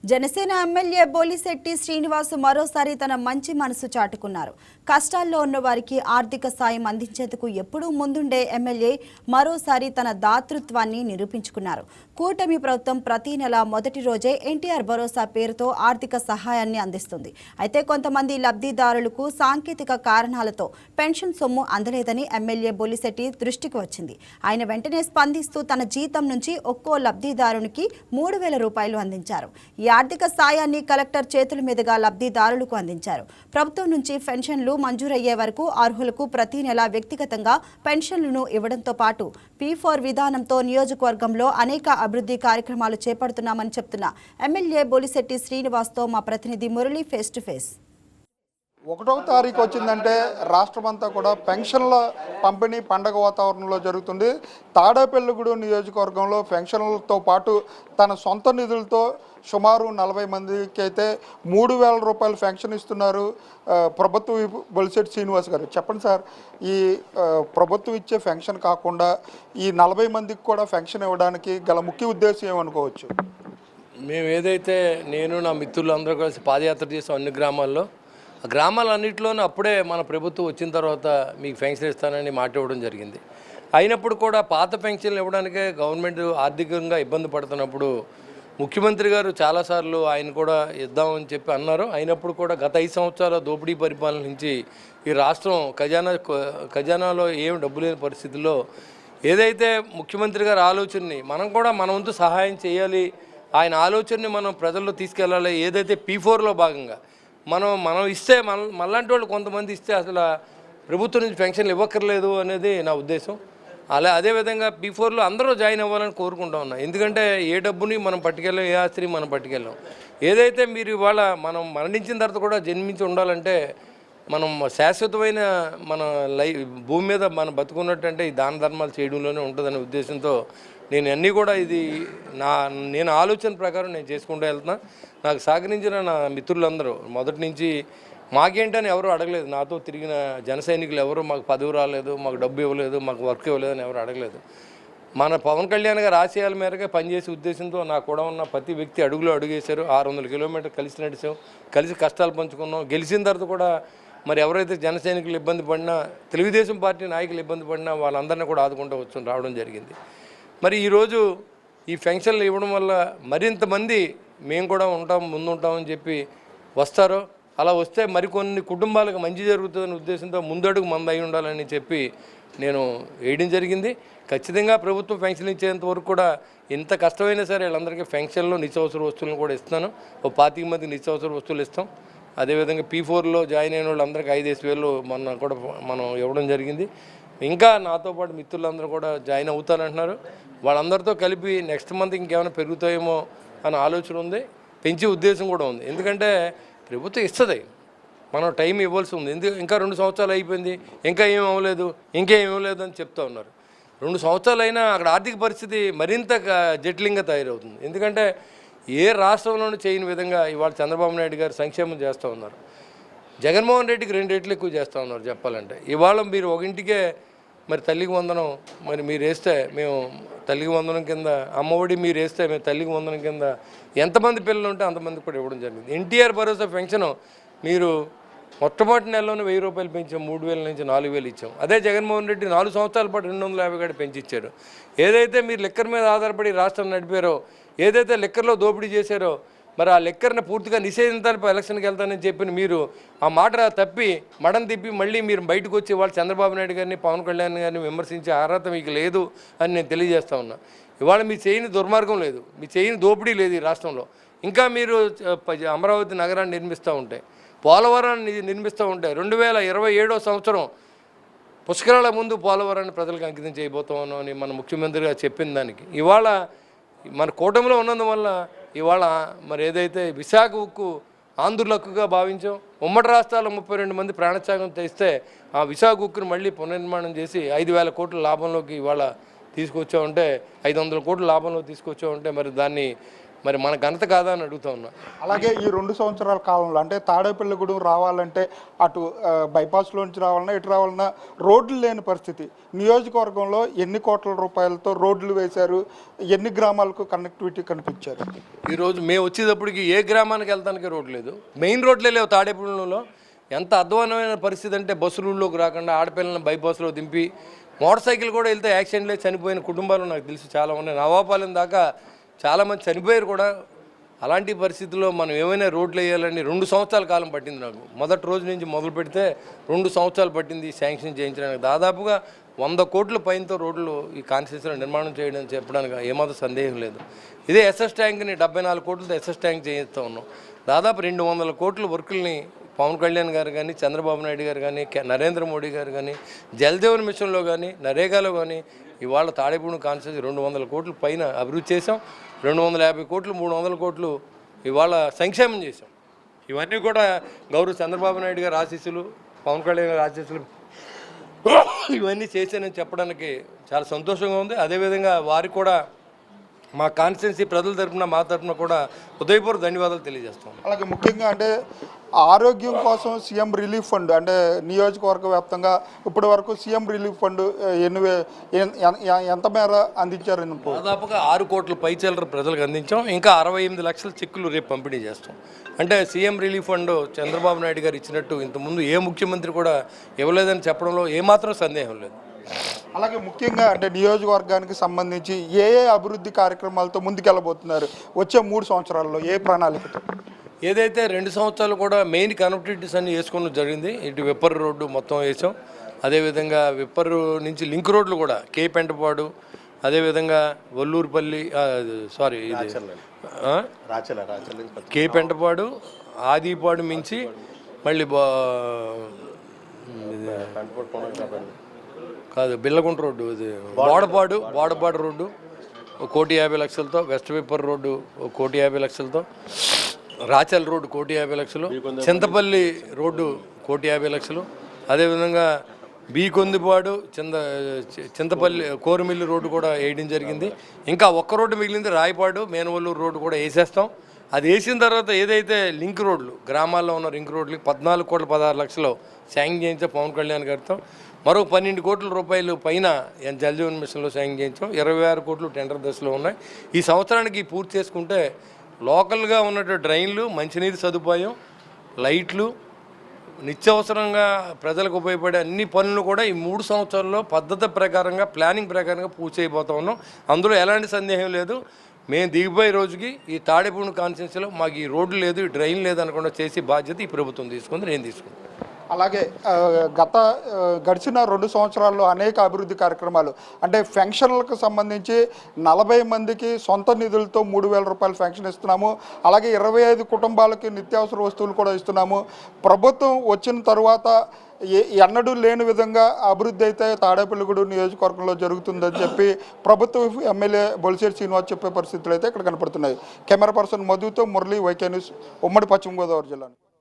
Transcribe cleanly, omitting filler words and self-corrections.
Janasena MLA Bolisetti Srinivas మరోసారి తన మంచి మనసు చాటుకున్నారు. కష్టాల్లో ఉన్న వారికి ఆర్థిక సాయం అందించేందుకు ఎప్పుడూ ముందుండే ఎమ్మెల్యే మరోసారి తన దాతృత్వాన్ని నిరూపించుకున్నారు. కూటమి ప్రభుత్వం ప్రతి నెల మొదటి రోజే ఎన్టీఆర్ భరోసా పేరుతో ఆర్థిక సహాయాన్ని అందిస్తుంది. అయితే కొంతమంది లబ్ధిదారులకు సాంకేతిక కారణాలతో పెన్షన్ సొమ్ము అందలేదని ఎమ్మెల్యే బోలిశెట్టి దృష్టికి వచ్చింది. ఆయన వెంటనే స్పందిస్తూ తన జీతం నుంచి ఒక్కో లబ్ధిదారునికి 3,000 రూపాయలు అందించారు. ఈ ఆర్థిక సాయాన్ని కలెక్టర్ చేతుల మీదుగా లబ్ధిదారులకు అందించారు. ప్రభుత్వం నుంచి పెన్షన్లు మంజూరయ్యే వరకు అర్హులకు ప్రతి నెల వ్యక్తిగతంగా పెన్షన్లను ఇవ్వడంతో పాటు P4 విధానంతో నియోజకవర్గంలో అనేక అభివృద్ధి కార్యక్రమాలు చేపడుతున్నామని చెప్తున్న ఎమ్మెల్యే బోలిశెట్టి శ్రీనివాస్తో మా ప్రతినిధి మురళి ఫేస్ టు ఫేస్. 1వ తారీఖు వచ్చిందంటే రాష్ట్రమంతా కూడా పెన్షన్ల పంపిణీ పండగ వాతావరణంలో జరుగుతుంది. తాడేపల్లిగూడెం నియోజకవర్గంలో పెన్షన్లతో పాటు తన సొంత నిధులతో సుమారు 40 మందికి అయితే 3,000 రూపాయలు పెన్షన్ ఇస్తున్నారు ప్రభుత్వ బోలిశెట్టి శ్రీనివాస్ గారు. చెప్పండి సార్, ఈ ప్రభుత్వం ఇచ్చే పెన్షన్ కాకుండా ఈ 40 మందికి కూడా పెన్షన్ ఇవ్వడానికి గల ముఖ్య ఉద్దేశం ఏమనుకోవచ్చు? మేము ఏదైతే నేను నా మిత్రులు అందరూ కలిసి పాదయాత్ర చేసాం అన్ని గ్రామాల్లో, ఆ గ్రామాలన్నింటిలోనూ అప్పుడే మన ప్రభుత్వం వచ్చిన తర్వాత మీకు పెన్షన్ ఇస్తానని మాట ఇవ్వడం జరిగింది. అయినప్పుడు కూడా పాత పెన్షన్లు ఇవ్వడానికే గవర్నమెంట్ ఆర్థికంగా ఇబ్బంది పడుతున్నప్పుడు ముఖ్యమంత్రి గారు చాలాసార్లు ఆయన కూడా ఇద్దామని చెప్పి అన్నారు. అయినప్పుడు కూడా గత 5 సంవత్సరాల దోపిడీ పరిపాలన నుంచి ఈ రాష్ట్రం ఖజానాలో ఏం డబ్బు లేని పరిస్థితుల్లో ఏదైతే ముఖ్యమంత్రి గారి ఆలోచనని మనం కూడా మన వంతు సహాయం చేయాలి, ఆయన ఆలోచనని మనం ప్రజల్లో తీసుకెళ్ళాలి. ఏదైతే P4లో భాగంగా మనం ఇస్తే మనలాంటి వాళ్ళు కొంతమంది ఇస్తే అసలు ప్రభుత్వం నుంచి పెన్షన్లు ఇవ్వక్కర్లేదు అనేది నా ఉద్దేశం. అదేవిధంగా P4లో అందరూ జాయిన్ అవ్వాలని కోరుకుంటా ఉన్నా. ఎందుకంటే ఏ డబ్బుని మనం పట్టుకెళ్ళాం, ఏ ఆస్తిని మనం పట్టుకెళ్ళాం. ఏదైతే మీరు ఇవాళ మనం మరణించిన తర్వాత కూడా జన్మించి ఉండాలంటే మనం శాశ్వతమైన మన భూమి మీద మనం బతుకున్నట్టంటే ఈ దాన ధర్మాలు చేయడంలోనే ఉంటుందనే ఉద్దేశంతో నేను అన్నీ కూడా నేను ఆలోచన ప్రకారం నేను చేసుకుంటూ వెళ్తున్నా. నాకు సహకరించిన నా మిత్రులందరూ మొదటి నుంచి మాకేంటని ఎవరు అడగలేదు. నాతో తిరిగిన జన సైనికులు ఎవరు మాకు పదవి రాలేదు, మాకు డబ్బు ఇవ్వలేదు, మాకు వర్క్ ఇవ్వలేదు అని ఎవరు అడగలేదు. మన పవన్ కళ్యాణ్ గారు ఆశయాల మేరకే పనిచేసే ఉద్దేశంతో నాకు కూడా ఉన్న ప్రతి వ్యక్తి అడుగులో అడుగేశారు. 600 కిలోమీటర్లు కలిసి నడిచాం, కలిసి కష్టాలు పంచుకున్నాం. గెలిచిన తర్వాత కూడా మరి ఎవరైతే జన సైనికులు ఇబ్బంది పడినా, తెలుగుదేశం పార్టీ నాయకులు ఇబ్బంది పడినా వాళ్ళందరినీ కూడా ఆదుకుంటూ వచ్చి రావడం జరిగింది. మరి ఈరోజు ఈ పెన్షన్లు ఇవ్వడం వల్ల మరింత మంది మేము కూడా ముందుంటామని చెప్పి వస్తారో, అలా వస్తే మరికొన్ని కుటుంబాలకు మంచి జరుగుతుందనే ఉద్దేశంతో ముందడుగు మంది అయి ఉండాలని చెప్పి నేను వేయడం జరిగింది. ఖచ్చితంగా ప్రభుత్వం పెన్షన్ ఇచ్చేంత వరకు కూడా ఎంత కష్టమైనా సరే వీళ్ళందరికీ పెన్షన్లో నిత్యావసర వస్తువులను కూడా ఇస్తాను. 25 మందికి నిత్యావసర వస్తువులు ఇస్తాం. అదేవిధంగా P4లో జాయిన్ అయిన వాళ్ళందరికీ 5,000 మొన్న కూడా మనం ఇవ్వడం జరిగింది. ఇంకా నాతో పాటు మిత్రులందరూ కూడా జాయిన్ అవుతారంటున్నారు. వాళ్ళందరితో కలిపి నెక్స్ట్ మంత్ ఇంకేమైనా పెరుగుతాయేమో అనే ఆలోచన ఉంది, పెంచే ఉద్దేశం కూడా ఉంది. ఎందుకంటే ప్రభుత్వం ఇస్తుంది, మనం టైం ఇవ్వాల్సి ఉంది. ఇంకా 2 సంవత్సరాలు అయిపోయింది, ఇంకా ఏం అవ్వలేదు, ఇంకేం ఇవ్వలేదు అని చెప్తూ ఉన్నారు. 2 సంవత్సరాలు అయినా అక్కడ ఆర్థిక పరిస్థితి మరింత జటిలంగా తయారవుతుంది. ఎందుకంటే ఏ రాష్ట్రంలోనూ చేయని విధంగా ఇవాళ చంద్రబాబు నాయుడు గారు సంక్షేమం చేస్తూ ఉన్నారు. జగన్మోహన్ రెడ్డికి 2 రెట్లు ఎక్కువ చేస్తూ ఉన్నారు చెప్పాలంటే. ఇవాళ మీరు ఒక ఇంటికే మరి తల్లికి వందనం మరి మీరు వేస్తే మేము తల్లికి వందనం కింద, అమ్మఒడి మీరు వేస్తే మేము తల్లికి వందనం కింద ఎంతమంది పిల్లలు ఉంటే అంతమందికి కూడా ఇవ్వడం జరిగింది. ఎన్టీఆర్ భరోసా పెన్షన్ మీరు మొట్టమొదటి నెలలోనే 1,000 రూపాయలు పెంచాం, 3,000 నుంచి 4,000 ఇచ్చాం. అదే జగన్మోహన్ రెడ్డి 4 సంవత్సరాల పాటు 250 కూడా పెంచిచ్చారు. ఏదైతే మీరు లిక్కర్ మీద ఆధారపడి రాష్ట్రం నడిపారో, ఏదైతే లిక్కర్లో దోపిడీ చేశారో, మరి ఆ లెక్కర్ని పూర్తిగా నిషేధించాలని ఎలక్షన్కి వెళ్తానని చెప్పిన మీరు ఆ మాట తప్పి మడం తిప్పి మళ్ళీ మీరు బయటకు వచ్చి వాళ్ళు చంద్రబాబు నాయుడు గారిని, పవన్ కళ్యాణ్ గారిని విమర్శించే అర్హత మీకు లేదు అని నేను తెలియజేస్తా ఉన్నా. ఇవాళ మీ చేయని దుర్మార్గం లేదు, మీ చేయని దోపిడీ లేదు ఈ రాష్ట్రంలో. ఇంకా మీరు అమరావతి నగరాన్ని నిర్మిస్తూ ఉంటే, పోలవరాన్ని నిర్మిస్తూ ఉంటే 2027వ సంవత్సరం పుష్కరాల ముందు పోలవరాన్ని ప్రజలకు అంకితం చేయబోతామని అని మన ముఖ్యమంత్రి గారు చెప్పిన దానికి ఇవాళ మన కూటమిలో ఉన్నందువల్ల ఇవాళ మరి ఏదైతే విశాఖ ఉక్కు ఆంధ్రుల హక్కుగా భావించాం, ఉమ్మడి రాష్ట్రాల్లో 32 మంది ప్రాణత్యాగం చేస్తే ఆ విశాఖ ఉక్కును మళ్ళీ పునర్నిర్మాణం చేసి 5,000 కోట్ల లాభంలోకి ఇవాళ తీసుకొచ్చామంటే, 500 కోట్ల లాభంలో తీసుకొచ్చామంటే మరి దాన్ని మరి మన ఘనత కాదా అని అడుగుతా ఉన్నా. అలాగే ఈ 2 సంవత్సరాల కాలంలో అంటే తాడేపల్లిగూడెం రావాలంటే అటు బైపాస్లోంచి రావాలన్నా ఇటు రావాలన్నా రోడ్లు లేని పరిస్థితి. నియోజకవర్గంలో ఎన్ని కోట్ల రూపాయలతో రోడ్లు వేశారు, ఎన్ని గ్రామాలకు కనెక్టివిటీ కనిపించారు? ఈరోజు మేము వచ్చేటప్పటికి ఏ గ్రామానికి వెళ్తానికి రోడ్డు లేదు, మెయిన్ రోడ్లే లేవు. తాడేపల్లిలో ఎంత అధ్వానమైన పరిస్థితి అంటే బస్సులలోకి రాకుండా ఆడపిల్లలను బైపాస్లో దింపి మోటార్ సైకిల్ కూడా వెళ్తే యాక్సిడెంట్లే చనిపోయిన కుటుంబాలు నాకు తెలిసి చాలా ఉన్నాయి. నవాపాలెం దాకా చాలామంది చనిపోయారు కూడా. అలాంటి పరిస్థితుల్లో మనం ఏమైనా రోడ్లు వేయాలని 2 సంవత్సరాల కాలం పట్టింది నాకు. మొదటి రోజు నుంచి మొదలు పెడితే 2 సంవత్సరాలు పట్టింది శాంక్షన్ చేయించడానికి. దాదాపుగా 100 కోట్ల పైనతో రోడ్లు ఈ కాన్స్టిట్యూన్సీలో నిర్మాణం చేయడం చెప్పడానికి ఏమాత్రం సందేహం లేదు. ఇదే ఎస్ఎస్ ట్యాంక్ని 74 కోట్లతో ఎస్ఎస్ ట్యాంక్ చేయిస్తూ ఉన్నాం. దాదాపు 200 కోట్ల వర్కుల్ని పవన్ కళ్యాణ్ గారు కానీ, చంద్రబాబు నాయుడు గారు కానీ, నరేంద్ర మోడీ గారు కానీ, జలజీవన్ మిషన్లో కానీ, నరేగాలో కానీ ఇవాళ తాడేపల్లి కాన్స్టిట్యూన్సీ 200 కోట్ల పైన అభివృద్ధి చేసాం. 250 కోట్లు 300 కోట్లు ఇవాళ సంక్షేమం చేసాం. ఇవన్నీ కూడా గౌరవ చంద్రబాబు నాయుడు గారు ఆశీస్సులు, పవన్ కళ్యాణ్ గారు ఆశీస్సులు ఇవన్నీ చేశానని చెప్పడానికి చాలా సంతోషంగా ఉంది. అదేవిధంగా వారికి కూడా మా కాన్స్టిట్యున్సీ ప్రజల తరఫున మా తరఫున కూడా హృదయపూర్వక ధన్యవాదాలు తెలియజేస్తాం. అలాగే ముఖ్యంగా అంటే ఆరోగ్యం కోసం సీఎం రిలీఫ్ ఫండ్ అంటే నియోజకవర్గ వ్యాప్తంగా ఇప్పటి వరకు సీఎం రిలీఫ్ ఫండ్ ఎంత మేర అందించారు? దాదాపుగా 6 కోట్ల పైచీలర ప్రజలకు అందించాం. ఇంకా 68 లక్షల చెక్కులు రేపు పంపిణీ చేస్తాం. అంటే CM relief fund Chandrababu Naidu గారు ఇచ్చినట్టు ఇంతకుముందు ఏ ముఖ్యమంత్రి కూడా ఇవ్వలేదని చెప్పడంలో ఏమాత్రం సందేహం లేదు. అలాగే ముఖ్యంగా అంటే నియోజకవర్గానికి సంబంధించి ఏ అభివృద్ధి కార్యక్రమాలతో ముందుకెళ్ళబోతున్నారు వచ్చే 3 సంవత్సరాల్లో, ఏ ప్రణాళికతో? ఏదైతే 2 సంవత్సరాలు కూడా మెయిన్ కనెక్టివిటీస్ అన్ని వేసుకోవడం జరిగింది. ఇటు విప్పర్ రోడ్డు మొత్తం వేసాం. అదేవిధంగా విప్పర్ నుంచి లింక్ రోడ్లు కూడా కేపెంటపాడు, అదేవిధంగా వల్లూరుపల్లి కేపెంటపాడు, ఆదిపాడు మించి మళ్ళీ కాదు బిల్లగుంట రోడ్డు, ఇది బోడపాడు రోడ్డు 1,50,00,000తో, వెస్ట్ విప్పర్ రోడ్డు 1,50,00,000తో, రాచల్ రోడ్డు 1,50,00,000, చింతపల్లి రోడ్డు 1,50,00,000, అదేవిధంగా బీకొందిపాడు చింతపల్లి కోరుమిల్లి రోడ్డు కూడా వేయడం జరిగింది. ఇంకా ఒక్క రోడ్డు మిగిలింది రాయపాడు మేనవల్లూరు రోడ్డు కూడా వేసేస్తాం. అది వేసిన తర్వాత ఏదైతే లింక్ రోడ్లు గ్రామాల్లో ఉన్న లింక్ రోడ్లకి 14,16,00,000 శాంక్షన్ చేయించాం పవన్ కళ్యాణ్ గారితో. మరో 12 కోట్ల రూపాయలు పైన జలజీవన్ మిషన్లో శాంక్షన్ చేయించాం. 26 కోట్లు టెండర్ దశలో ఉన్నాయి. ఈ సంవత్సరానికి పూర్తి చేసుకుంటే లోకల్గా ఉన్నటువంటి డ్రైన్లు, మంచినీరు సదుపాయం, లైట్లు, నిత్యావసరంగా ప్రజలకు ఉపయోగపడే అన్ని పనులు కూడా ఈ 3 సంవత్సరాల్లో పద్ధతి ప్రకారంగా ప్లానింగ్ ప్రకారంగా పూర్తి చేయబోతా ఉన్నాం. అందులో ఎలాంటి సందేహం లేదు. మేము దిగిపోయే రోజుకి ఈ తాడేపల్లి కాన్స్టిట్యున్సీలో మాకు ఈ రోడ్లు లేదు, ఈ డ్రైన్ లేదు అనకుండా చేసి బాధ్యత ఈ ప్రభుత్వం తీసుకుంది, నేను తీసుకుంటాను. అలాగే గడిచిన 2 సంవత్సరాల్లో అనేక అభివృద్ధి కార్యక్రమాలు అంటే పెన్షన్లకు సంబంధించి 40 మందికి సొంత నిధులతో 3,000 రూపాయలు పెన్షన్ ఇస్తున్నాము. అలాగే 25 కుటుంబాలకి నిత్యావసర వస్తువులు కూడా ఇస్తున్నాము. ప్రభుత్వం వచ్చిన తర్వాత ఎన్నడూ లేని విధంగా అభివృద్ధి అయితే తాడేపల్లిగూడెం నియోజకవర్గంలో జరుగుతుందని చెప్పి ప్రభుత్వ ఎమ్మెల్యే బొలిశెట్టి శ్రీనివాస్ చెప్పే పరిస్థితులు అయితే ఇక్కడ కనపడుతున్నాయి. కెమెరా పర్సన్ మధుతో మురళి, వైకే న్యూస్, ఉమ్మడి పశ్చిమ గోదావరి జిల్లా.